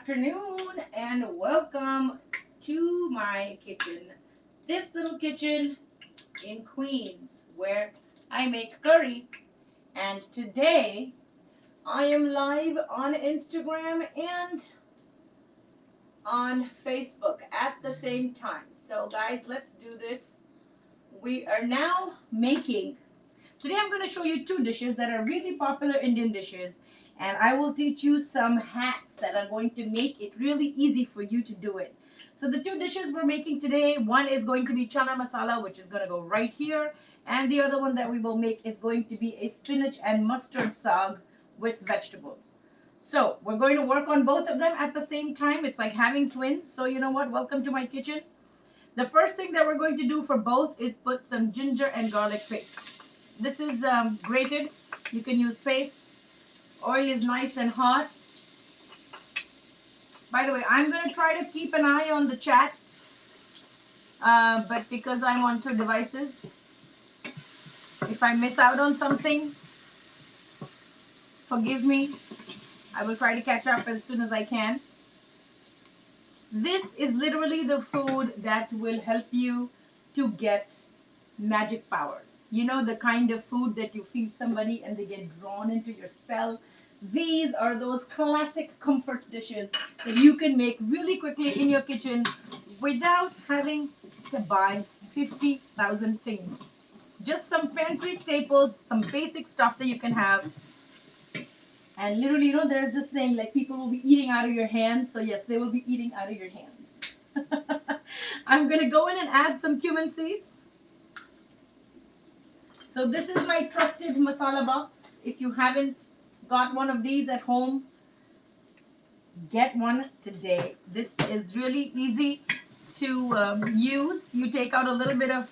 afternoon and welcome to my kitchen. This little kitchen in Queens where I make curry. And today I am live on Instagram and on Facebook at the same time. So, guys, let's do this. We are now making. Today I'm going to show you two dishes that are really popular Indian dishes, and I will teach you some hacks that are going to make it really easy for you to do it. So the two dishes we're making today, one is going to be Chana Masala, which is going to go right here, and the other one that we will make is going to be a spinach and mustard saag with vegetables. So we're going to work on both of them at the same time. It's like having twins. So you know what? Welcome to my kitchen. The first thing that we're going to do for both is put some ginger and garlic paste. This is grated. You can use paste. Oil is nice and hot. By the way, I'm going to try to keep an eye on the chat, but because I'm on two devices, if I miss out on something, forgive me. I will try to catch up as soon as I can. This is literally the food that will help you to get magic powers. You know, the kind of food that you feed somebody and they get drawn into your cell. These are those classic comfort dishes that you can make really quickly in your kitchen without having to buy 50,000 things. Just some pantry staples, some basic stuff that you can have. And literally, there's this thing like people will be eating out of your hands. So, yes, they will be eating out of your hands. I'm going to go in and add some cumin seeds. So this is my trusted masala box. If you haven't got one of these at home, get one today. This is really easy to use. You take out a little bit of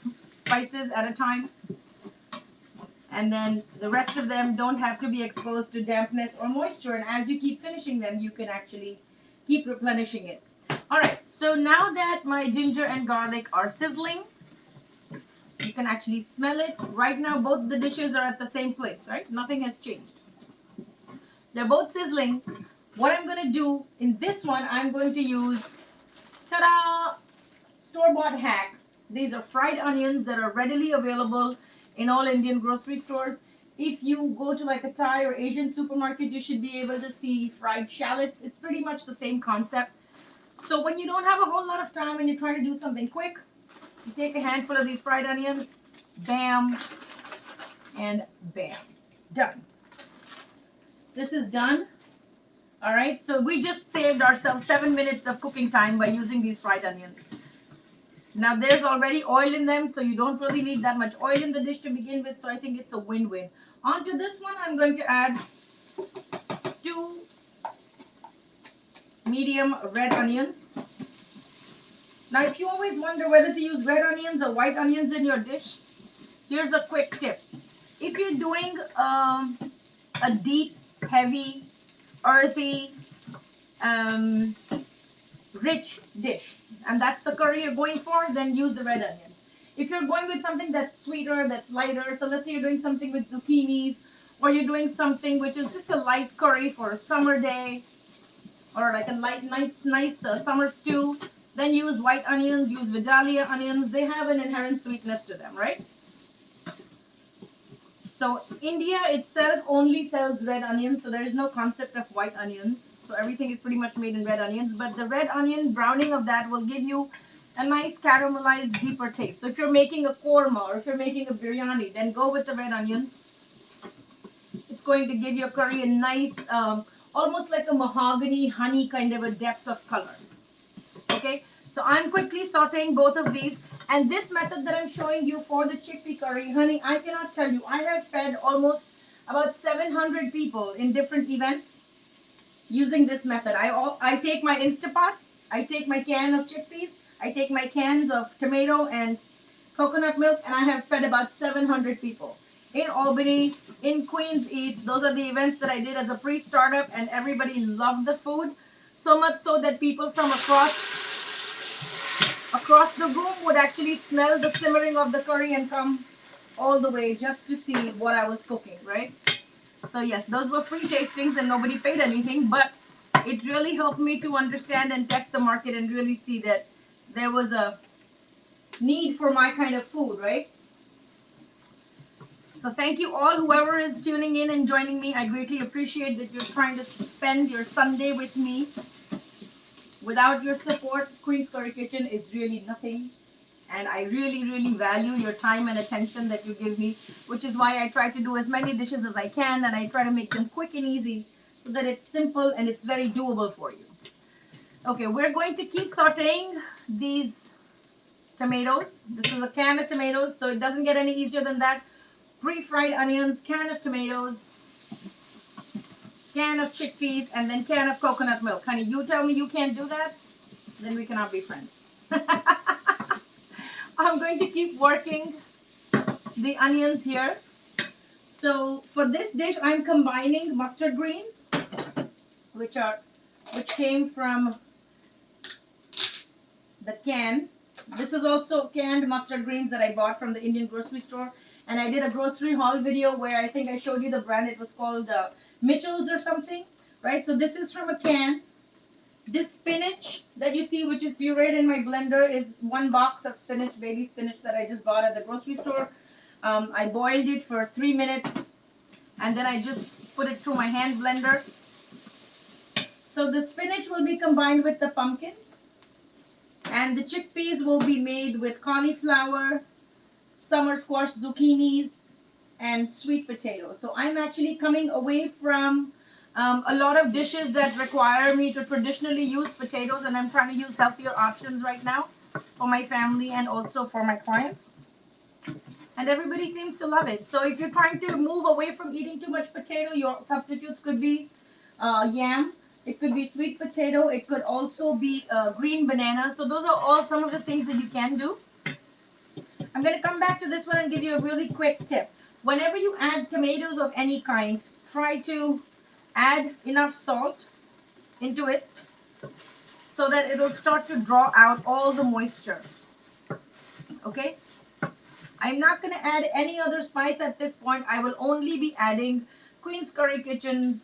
spices at a time, and then the rest of them don't have to be exposed to dampness or moisture. And as you keep finishing them, you can actually keep replenishing it. All right, so now that my ginger and garlic are sizzling, you can actually smell it. Right now, both the dishes are at the same place, right? Nothing has changed. They're both sizzling. What I'm going to do in this one, I'm going to use, ta-da, store-bought hack. These are fried onions that are readily available in all Indian grocery stores. If you go to like a Thai or Asian supermarket, you should be able to see fried shallots. It's pretty much the same concept. So when you don't have a whole lot of time and you're trying to do something quick, you take a handful of these fried onions, bam, and bam. Done. This is done. All right, so we just saved ourselves 7 minutes of cooking time by using these fried onions. Now there's already oil in them, so you don't really need that much oil in the dish to begin with, so I think it's a win-win. Onto this one, I'm going to add 2 medium red onions. Now if you always wonder whether to use red onions or white onions in your dish, here's a quick tip. If you're doing a deep, heavy, earthy, um, rich dish, and that's the curry you're going for, then use the red onions. If you're going with something that's sweeter, that's lighter, so let's say you're doing something with zucchinis, or you're doing something which is just a light curry for a summer day, or like a nice summer stew, then use white onions, use Vidalia onions. They have an inherent sweetness to them, right? So India itself only sells red onions, so there is no concept of white onions. So everything is pretty much made in red onions. But the red onion browning of that will give you a nice caramelized, deeper taste. So if you're making a korma or if you're making a biryani, then go with the red onions. It's going to give your curry a nice, almost like a mahogany, honey kind of a depth of color. Okay, so I'm quickly sauteing both of these. And this method that I'm showing you for the chickpea curry, honey, I cannot tell you. I have fed almost about 700 people in different events using this method. I take my Instapot, I take my can of chickpeas, I take my cans of tomato and coconut milk, and I have fed about 700 people. In Albany, in Queens Eats, those are the events that I did as a pre-startup, and everybody loved the food. So much so that people from across the room would actually smell the simmering of the curry and come all the way just to see what I was cooking, right? So yes, those were free tastings and nobody paid anything, but it really helped me to understand and test the market and really see that there was a need for my kind of food, right? So thank you all, whoever is tuning in and joining me. I greatly appreciate that you're trying to spend your Sunday with me. Without your support, Queen's Curry Kitchen is really nothing. And I really, really value your time and attention that you give me, which is why I try to do as many dishes as I can, and I try to make them quick and easy so that it's simple and it's very doable for you. Okay, we're going to keep sauteing these tomatoes. This is a can of tomatoes, so it doesn't get any easier than that. Pre-fried onions, can of tomatoes, can of chickpeas, and then can of coconut milk. Honey, you tell me you can't do that, then we cannot be friends. I'm going to keep working the onions here. So for this dish, I'm combining mustard greens, which came from the can. This is also canned mustard greens that I bought from the Indian grocery store. And I did a grocery haul video where I think I showed you the brand. It was called Mitchell's or something, right? So this is from a can. This spinach that you see, which is pureed in my blender, is one box of spinach, baby spinach that I just bought at the grocery store. I boiled it for 3 minutes and then I just put it through my hand blender. So the spinach will be combined with the pumpkins and the chickpeas will be made with cauliflower, summer squash, zucchinis, and sweet potatoes. So I'm actually coming away from a lot of dishes that require me to traditionally use potatoes, and I'm trying to use healthier options right now for my family and also for my clients. And everybody seems to love it. So if you're trying to move away from eating too much potato, your substitutes could be yam. It could be sweet potato. It could also be green banana. So those are all some of the things that you can do. I'm going to come back to this one and give you a really quick tip. Whenever you add tomatoes of any kind, try to add enough salt into it so that it will start to draw out all the moisture. Okay? I'm not going to add any other spice at this point. I will only be adding Queen's Curry Kitchen's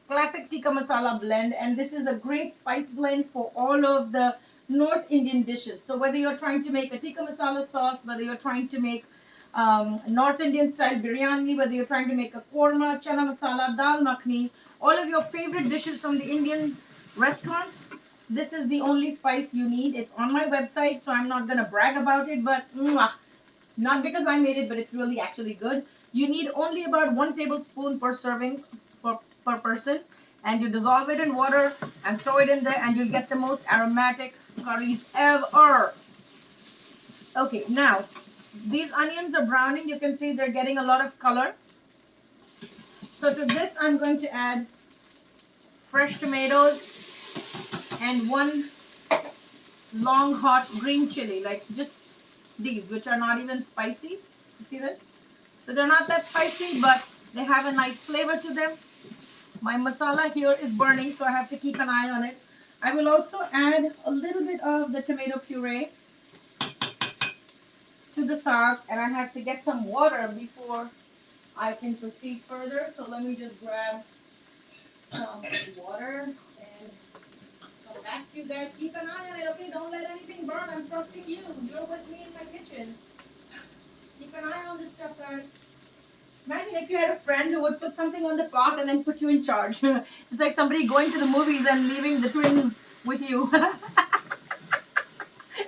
classic tikka masala blend, and this is a great spice blend for all of the North Indian dishes. So whether you're trying to make a tikka masala sauce, whether you're trying to make North Indian style biryani, whether you're trying to make a korma, chana masala, dal makhni, all of your favorite dishes from the Indian restaurants, this is the only spice you need. It's on my website, so I'm not going to brag about it, but not because I made it, but it's really actually good. You need only about 1 tablespoon per serving per person, and you dissolve it in water and throw it in there, and you'll get the most aromatic curries ever. Okay, now these onions are browning. You can see they're getting a lot of color. So to this, I'm going to add fresh tomatoes and 1 long hot green chili, like just these, which are not even spicy. You see that? So they're not that spicy, but they have a nice flavor to them. My masala here is burning, so I have to keep an eye on it. I will also add a little bit of the tomato puree to the saag, and I have to get some water before I can proceed further. So let me just grab some water and come back to you guys. Keep an eye on it, okay? Don't let anything burn. I'm trusting you. You're with me in my kitchen. Keep an eye on this stuff, guys. Imagine if you had a friend who would put something on the pot and then put you in charge. It's like somebody going to the movies and leaving the twins with you.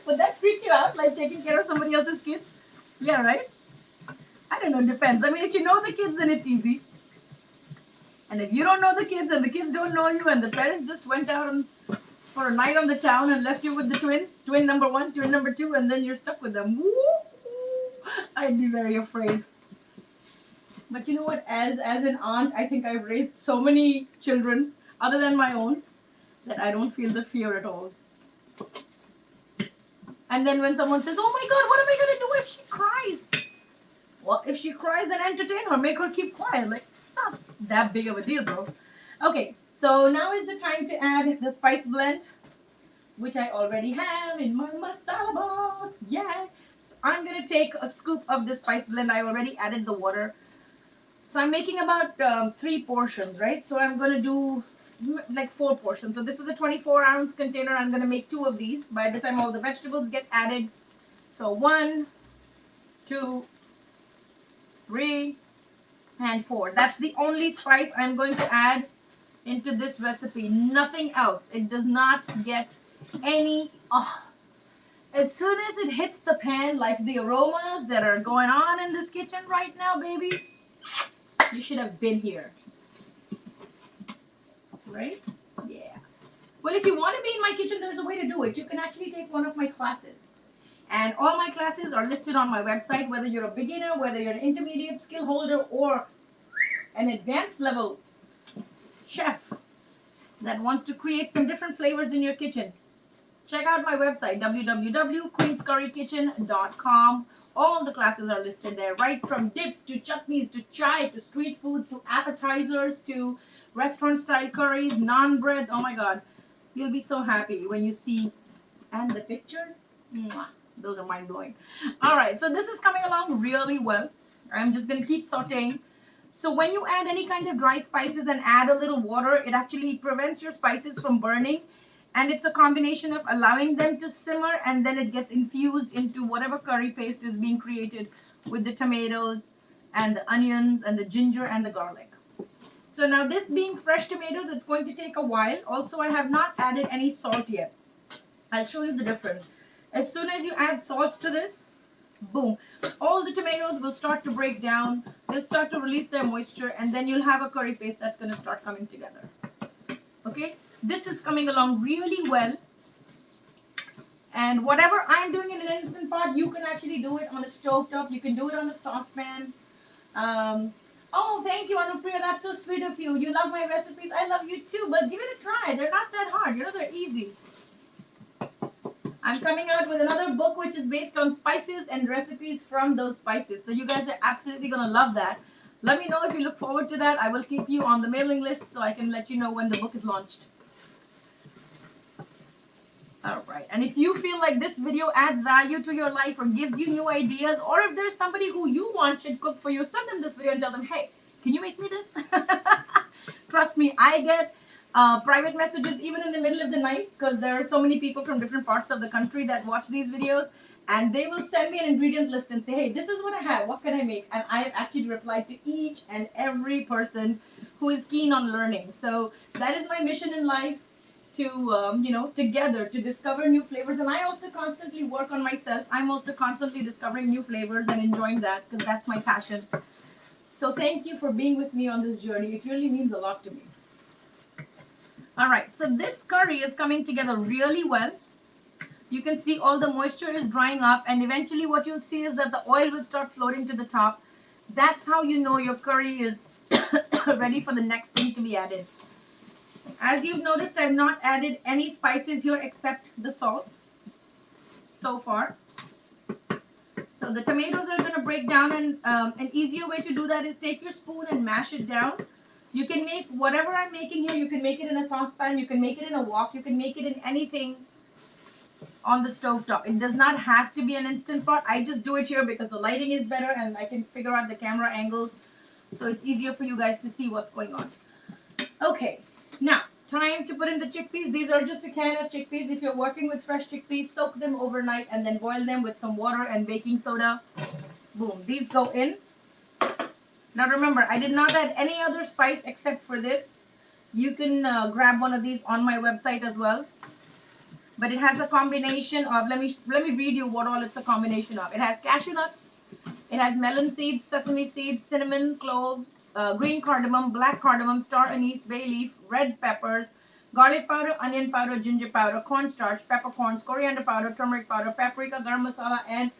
Would that freak you out, like taking care of somebody else's kids? Yeah, right? I don't know, it depends. I mean, if you know the kids, then it's easy. And if you don't know the kids and the kids don't know you and the parents just went out for a night on the town and left you with the twins, twin number 1, twin number 2, and then you're stuck with them. Woo! I'd be very afraid. But you know what? As an aunt, I think I've raised so many children other than my own that I don't feel the fear at all. And then when someone says, "Oh my God, what am I gonna do if she cries?" Well, if she cries, then entertain her, make her keep quiet. Like, it's not that big of a deal, bro. Okay, so now is the time to add the spice blend, which I already have in my masala box. Yeah. So I'm gonna take a scoop of the spice blend. I already added the water. So I'm making about 3 portions, right? So I'm going to do like 4 portions. So this is a 24-ounce container. I'm going to make 2 of these by the time all the vegetables get added. So 1, 2, 3, and 4. That's the only spice I'm going to add into this recipe. Nothing else. It does not get any. Oh, as soon as it hits the pan, like the aromas that are going on in this kitchen right now, baby, you should have been here. Right? Yeah. Well, if you want to be in my kitchen, there's a way to do it. You can actually take one of my classes. And all my classes are listed on my website, whether you're a beginner, whether you're an intermediate skill holder, or an advanced level chef that wants to create some different flavors in your kitchen. Check out my website, www.queenscurrykitchen.com. All the classes are listed there, right from dips to chutneys to chai to street foods to appetizers to restaurant style curries, naan breads. Oh my god, you'll be so happy when you see. And the pictures, mwah, those are mind blowing. All right, so this is coming along really well. I'm just gonna keep sauteing. So when you add any kind of dry spices and add a little water, it actually prevents your spices from burning. And it's a combination of allowing them to simmer, and then it gets infused into whatever curry paste is being created with the tomatoes and the onions and the ginger and the garlic. So now this being fresh tomatoes, it's going to take a while. Also, I have not added any salt yet. I'll show you the difference. As soon as you add salt to this, boom, all the tomatoes will start to break down. They'll start to release their moisture, and then you'll have a curry paste that's going to start coming together. Okay, this is coming along really well. And whatever I'm doing in an instant pot, you can actually do it on a stove top. You can do it on a saucepan. Oh, thank you, Anupriya. That's so sweet of you. You love my recipes. I love you too. But give it a try. They're not that hard. You know, they're easy. I'm coming out with another book which is based on spices and recipes from those spices. So you guys are absolutely going to love that. Let me know if you look forward to that. I will keep you on the mailing list so I can let you know when the book is launched. Alright, and if you feel like this video adds value to your life or gives you new ideas, or if there's somebody who you want should cook for you, send them this video and tell them, hey, can you make me this? Trust me, I get private messages even in the middle of the night, because there are so many people from different parts of the country that watch these videos, and they will send me an ingredient list and say, hey, this is what I have, what can I make? And I have actually replied to each and every person who is keen on learning. So that is my mission in life, to together to discover new flavors. And I also constantly work on myself. I'm also constantly discovering new flavors and enjoying that, because that's my passion. So thank you for being with me on this journey. It really means a lot to me. All right, so this curry is coming together really well. You can see all the moisture is drying up, and eventually what you'll see is that the oil will start floating to the top. That's how you know your curry is ready for the next thing to be added. As you've noticed, I've not added any spices here except the salt so far. So the tomatoes are going to break down, and an easier way to do that is take your spoon and mash it down. You can make whatever I'm making here. You can make it in a saucepan. You can make it in a wok. You can make it in anything on the stove top. It does not have to be an instant pot. I just do it here because the lighting is better and I can figure out the camera angles. So it's easier for you guys to see what's going on. Okay, now time to put in the chickpeas. These are just a can of chickpeas. If you're working with fresh chickpeas, soak them overnight and then boil them with some water and baking soda. Boom, these go in. Now remember, I did not add any other spice except for this. You can grab one of these on my website as well. But it has a combination of, let me read you what all it's a combination of. It has cashew nuts, it has melon seeds, sesame seeds, cinnamon, clove, green cardamom, black cardamom, star anise, bay leaf, red peppers, garlic powder, onion powder, ginger powder, cornstarch, peppercorns, coriander powder, turmeric powder, paprika, garam masala, and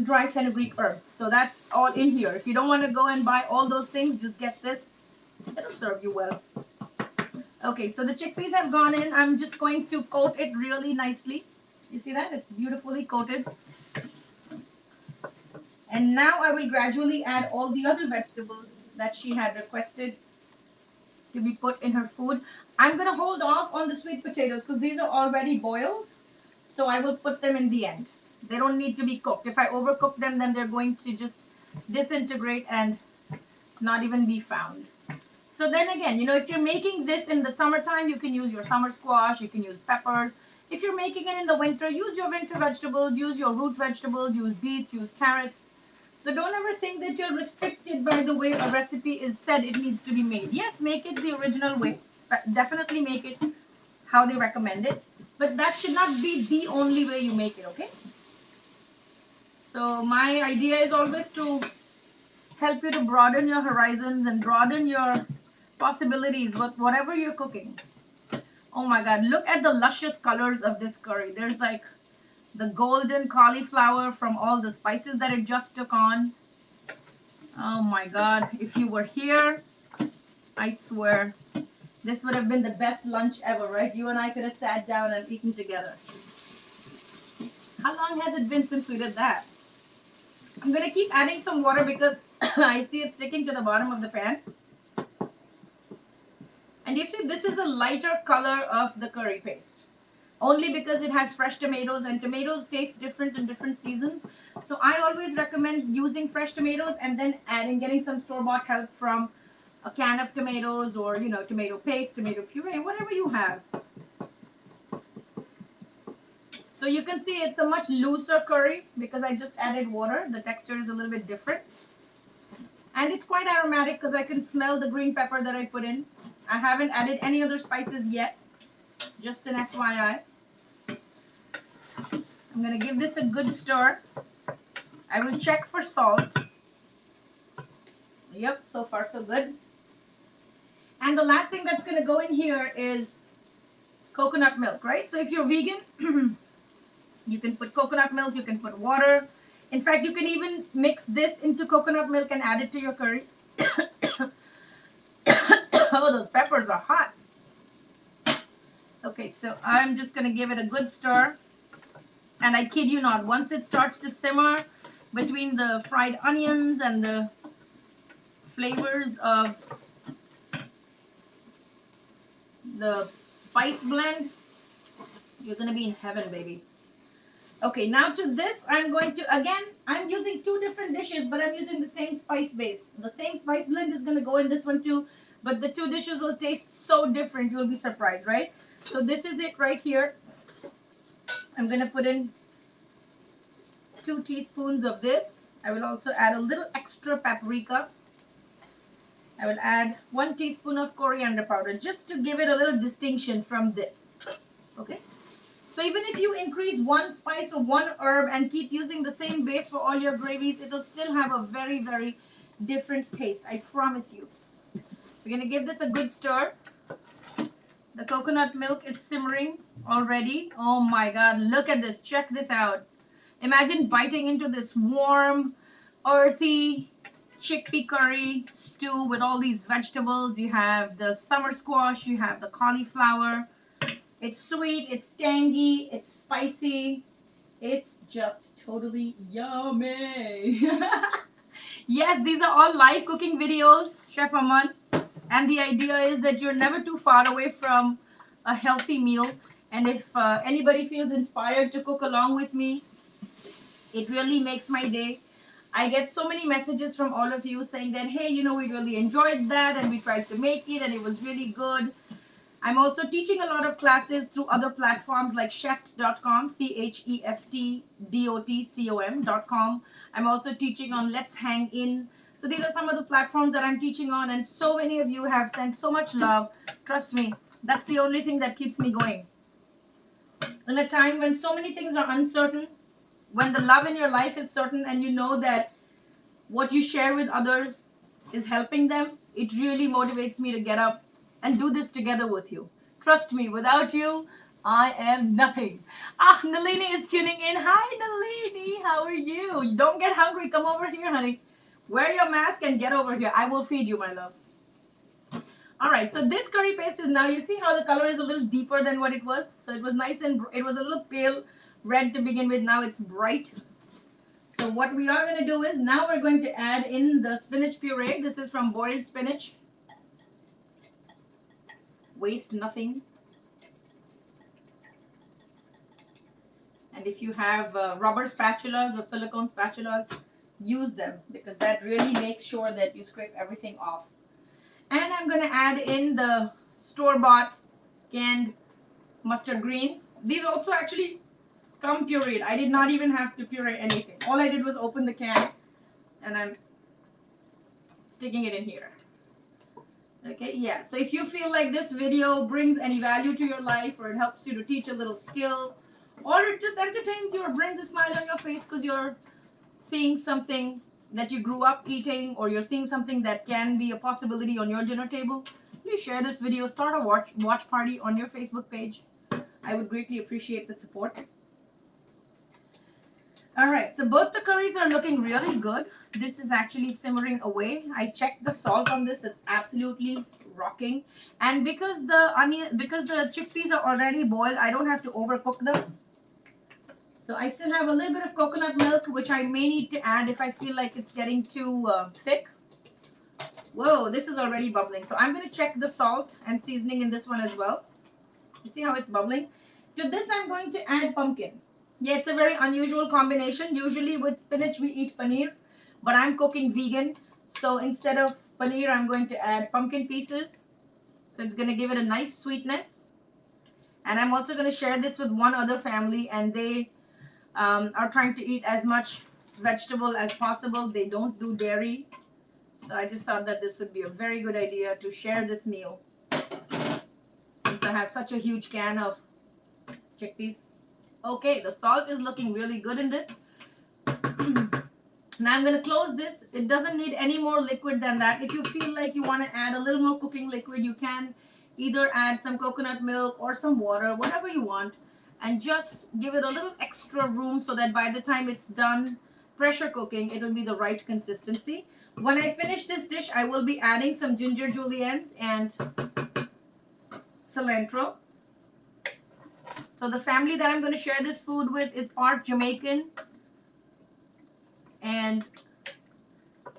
dry fenugreek herbs. So that's all in here. If you don't want to go and buy all those things, just get this. It'll serve you well. Okay, so the chickpeas have gone in. I'm just going to coat it really nicely. You see that? It's beautifully coated. And now I will gradually add all the other vegetables that she had requested to be put in her food. I'm going to hold off on the sweet potatoes because these are already boiled. So I will put them in the end. They don't need to be cooked. If I overcook them, then they're going to just disintegrate and not even be found. So then again, you know, if you're making this in the summertime, you can use your summer squash, you can use peppers. If you're making it in the winter, use your winter vegetables, use your root vegetables, use beets, use carrots. So don't ever think that you're restricted by the way a recipe is said it needs to be made. Yes, make it the original way. Definitely make it how they recommend it. But that should not be the only way you make it, okay? So my idea is always to help you to broaden your horizons and broaden your possibilities with whatever you're cooking. Oh my god, look at the luscious colors of this curry. There's like the golden cauliflower from all the spices that it just took on. Oh my god, if you were here, I swear, this would have been the best lunch ever, right? You and I could have sat down and eaten together. How long has it been since we did that? I'm going to keep adding some water because I see it sticking to the bottom of the pan. And you see, this is a lighter color of the curry paste. Only because it has fresh tomatoes, and tomatoes taste different in different seasons. So I always recommend using fresh tomatoes and then getting some store-bought help from a can of tomatoes, or, you know, tomato paste, tomato puree, whatever you have. So you can see it's a much looser curry because I just added water. The texture is a little bit different. And it's quite aromatic because I can smell the green pepper that I put in. I haven't added any other spices yet. Just an FYI. I'm going to give this a good stir. I will check for salt. Yep, so far so good. And the last thing that's going to go in here is coconut milk, right? So if you're vegan, you can put coconut milk, you can put water. In fact, you can even mix this into coconut milk and add it to your curry. Oh, those peppers are hot. Okay, so I'm just going to give it a good stir. And I kid you not, once it starts to simmer between the fried onions and the flavors of the spice blend, you're going to be in heaven, baby. Okay, now to this, I'm going to, again, I'm using two different dishes, but I'm using the same spice base. The same spice blend is going to go in this one too, but the two dishes will taste so different, you'll be surprised, right? So this is it right here. I'm going to put in 2 teaspoons of this. I will also add a little extra paprika. I will add 1 teaspoon of coriander powder just to give it a little distinction from this. Okay? So even if you increase one spice or one herb and keep using the same base for all your gravies, it will still have a very, very different taste. I promise you. We're going to give this a good stir. The coconut milk is simmering already. Oh my god, look at this. Check this out. Imagine biting into this warm, earthy chickpea curry stew with all these vegetables. You have the summer squash, you have the cauliflower. It's sweet, it's tangy, it's spicy. It's just totally yummy. Yes, these are all live cooking videos, Chef Aman. And the idea is that you're never too far away from a healthy meal. And if anybody feels inspired to cook along with me, it really makes my day. I get so many messages from all of you saying that, hey, you know, we really enjoyed that and we tried to make it and it was really good. I'm also teaching a lot of classes through other platforms like cheft.com, CHEFTDOTCOM.com. I'm also teaching on Let's Hang In. So these are some of the platforms that I'm teaching on, and so many of you have sent so much love. Trust me, that's the only thing that keeps me going. In a time when so many things are uncertain, when the love in your life is certain and you know that what you share with others is helping them, it really motivates me to get up and do this together with you. Trust me, without you, I am nothing. Ah, Nalini is tuning in. Hi, Nalini. How are you? Don't get hungry. Come over here, honey. Wear your mask and get over here. I will feed you, my love. All right, so this curry paste is now, you see how the color is a little deeper than what it was? So it was nice and, it was a little pale red to begin with. Now it's bright. So what we are going to do is, now we're going to add in the spinach puree. This is from boiled spinach. Waste nothing. And if you have rubber spatulas or silicone spatulas, use them because that really makes sure that you scrape everything off. And I'm going to add in the store-bought canned mustard greens. These also actually come pureed. I did not even have to puree anything. All I did was open the can and I'm sticking it in here. Okay, yeah. So if you feel like this video brings any value to your life, or it helps you to teach a little skill, or it just entertains you or brings a smile on your face because you're seeing something that you grew up eating, or you're seeing something that can be a possibility on your dinner table, please share this video. Start a watch party on your Facebook page. I would greatly appreciate the support. Alright, so both the curries are looking really good. This is actually simmering away. I checked the salt on this. It's absolutely rocking. And because the chickpeas are already boiled, I don't have to overcook them. So I still have a little bit of coconut milk, which I may need to add if I feel like it's getting too thick. Whoa, this is already bubbling. So I'm going to check the salt and seasoning in this one as well. You see how it's bubbling? To this I'm going to add pumpkin. Yeah, it's a very unusual combination. Usually with spinach we eat paneer, but I'm cooking vegan. So instead of paneer, I'm going to add pumpkin pieces. So it's going to give it a nice sweetness. And I'm also going to share this with one other family, and they are trying to eat as much vegetable as possible. They don't do dairy. So I just thought that this would be a very good idea to share this meal, since I have such a huge can of chickpeas. Okay, the salt is looking really good in this. Now I'm going to close this. It doesn't need any more liquid than that. If you feel like you want to add a little more cooking liquid, you can either add some coconut milk or some water, whatever you want, and just give it a little extra room so that by the time it's done pressure cooking, it'll be the right consistency. When I finish this dish, I will be adding some ginger juliennes and cilantro. So the family that I'm going to share this food with is part Jamaican, and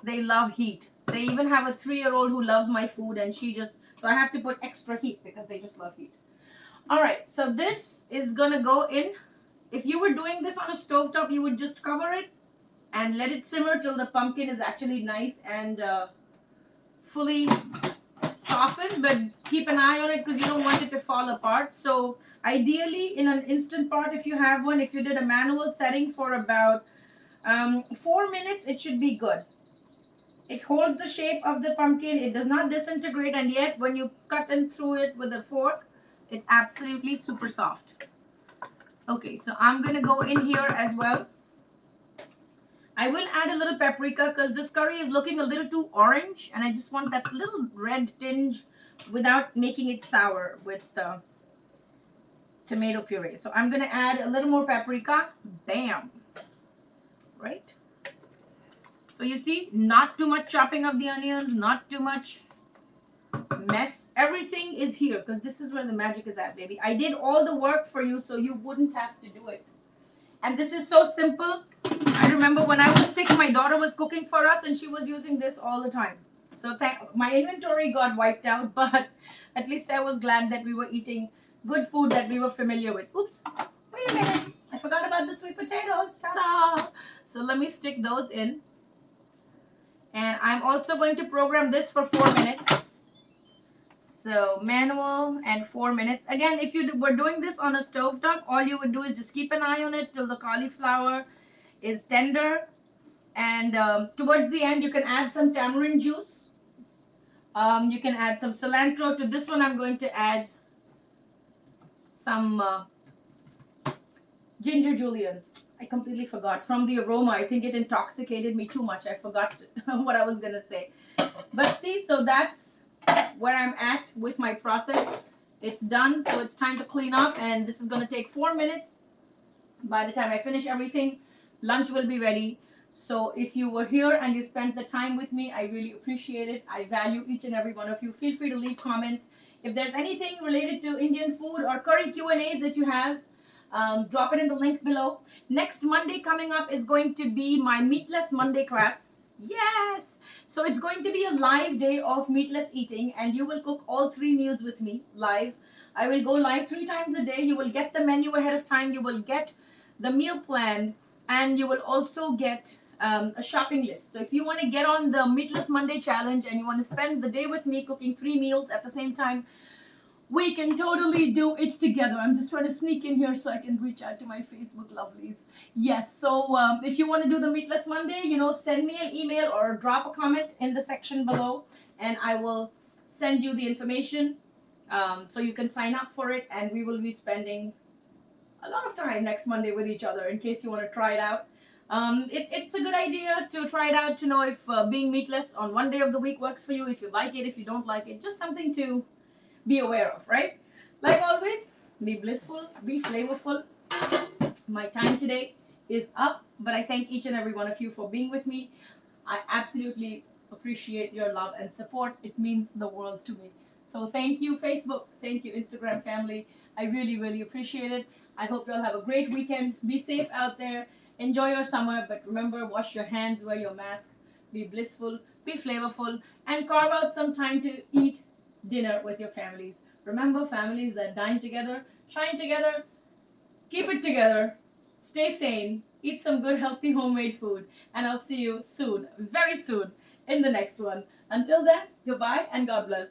they love heat. They even have a 3-year-old who loves my food, and so I have to put extra heat because they just love heat. Alright, so this is going to go in. If you were doing this on a stovetop, you would just cover it and let it simmer till the pumpkin is actually nice and fully softened, but keep an eye on it because you don't want it to fall apart. So ideally in an instant pot, if you have one, if you did a manual setting for about 4 minutes, it should be good. It holds the shape of the pumpkin. It does not disintegrate, and yet when you cut in through it with a fork, it's absolutely super soft. Okay, so I'm going to go in here as well. I will add a little paprika because this curry is looking a little too orange, and I just want that little red tinge without making it sour with tomato puree. So I'm going to add a little more paprika. Bam! Right? So you see, not too much chopping of the onions, not too much mess. Everything is here because this is where the magic is at, baby. I did all the work for you so you wouldn't have to do it. And this is so simple. I remember when I was sick, my daughter was cooking for us and she was using this all the time. So my inventory got wiped out, but at least I was glad that we were eating good food that we were familiar with. Oops, wait a minute. I forgot about the sweet potatoes. Ta-da! So let me stick those in. And I'm also going to program this for 4 minutes. So manual and 4 minutes. Again, if you were doing this on a stovetop, all you would do is just keep an eye on it till the cauliflower is tender. And towards the end, you can add some tamarind juice. You can add some cilantro. To this one, I'm going to add some ginger juliennes. I completely forgot. From the aroma, I think it intoxicated me too much. I forgot what I was going to say. But see, so that's where I'm at with my process. It's done, so it's time to clean up, and this is going to take 4 minutes. By the time I finish everything, lunch will be ready. So if you were here and you spent the time with me, I really appreciate it. I value each and every one of you. Feel free to leave comments. If there's anything related to Indian food or curry Q&As that you have, drop it in the link below. Next Monday coming up is going to be my Meatless Monday class. Yes! So it's going to be a live day of meatless eating, and you will cook all 3 meals with me live. I will go live 3 times a day. You will get the menu ahead of time. You will get the meal plan, and you will also get a shopping list. So if you want to get on the Meatless Monday challenge and you want to spend the day with me cooking 3 meals at the same time, we can totally do it together. I'm just trying to sneak in here so I can reach out to my Facebook lovelies. Yes, so if you want to do the Meatless Monday, send me an email or drop a comment in the section below, and I will send you the information so you can sign up for it, and we will be spending a lot of time next Monday with each other in case you want to try it out. It's a good idea to try it out to know if being meatless on one day of the week works for you, if you like it, if you don't like it, just something to be aware of, right? Like always, be blissful, be flavorful. My time today is up, but I thank each and every one of you for being with me. I absolutely appreciate your love and support. It means the world to me. So thank you, Facebook. Thank you, Instagram family. I really, really appreciate it. I hope you all have a great weekend. Be safe out there. Enjoy your summer, but remember, wash your hands, wear your mask, be blissful, be flavorful, and carve out some time to eat dinner with your families. Remember, families that dine together, shine together, keep it together, stay sane, eat some good, healthy homemade food, and I'll see you soon, very soon, in the next one. Until then, goodbye and God bless.